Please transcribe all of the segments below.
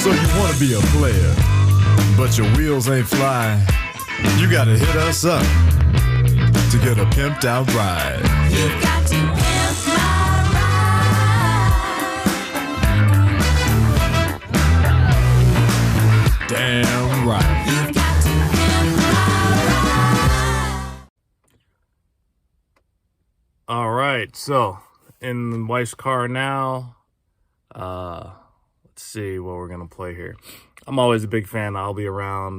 So you wanna be a player, but your wheels ain't flying. You gotta hit us up to get a pimped out ride. You've got to pimp my ride. Damn right. You've got to pimp my ride. All right, so in the wife's car now. Let's see what we're gonna play here. I'm always a big fan. I'll be around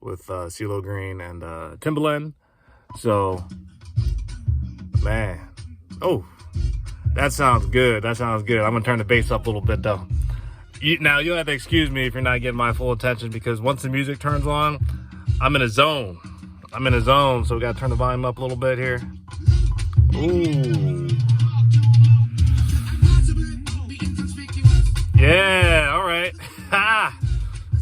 with CeeLo Green and Timbaland. So, man, oh, that sounds good. That sounds good. I'm gonna turn the bass up a little bit though. Now you'll have to excuse me if you're not getting my full attention, because once the music turns on, I'm in a zone. So we gotta turn the volume up a little bit here. Ooh. Yeah, all right. All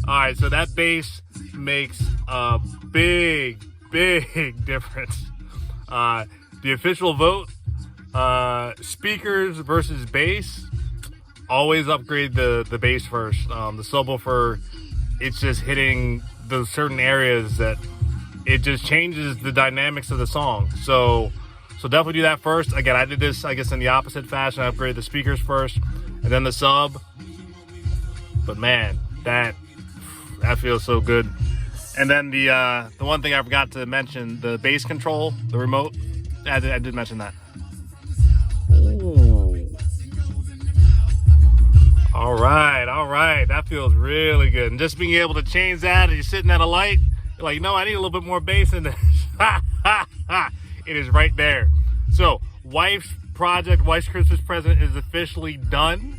right, so that bass makes a big difference. The official vote, speakers versus bass, always upgrade the bass first. The subwoofer, it's just hitting those certain areas that it just changes the dynamics of the song. So definitely do that first. Again, I did this, I guess, in the opposite fashion. I upgraded the speakers first and then the sub. But man, that feels so good. And then the one thing I forgot to mention, the bass control, the remote. I did mention that. Ooh. All right. That feels really good. And just being able to change that, and you're sitting at a light, you're like, no, I need a little bit more bass in this. It is right there. So, wife's project, wife's Christmas present is officially done.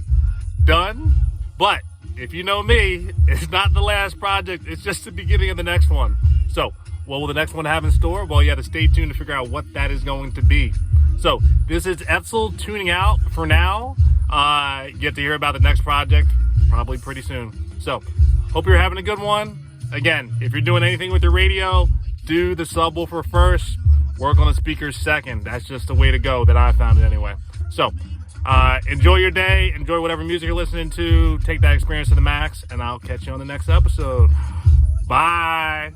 But if you know me, it's not the last project. It's just the beginning of the next one. So, what will the next one have in store? Well, you have to stay tuned to figure out what that is going to be. So, this is Etzel tuning out for now. You get to hear about the next project probably pretty soon. So, hope you're having a good one. Again, if you're doing anything with your radio, do the subwoofer first. Work on the speakers second. That's just the way to go that I found it anyway. So, enjoy your day. Enjoy whatever music you're listening to. Take that experience to the max, and I'll catch you on the next episode. Bye.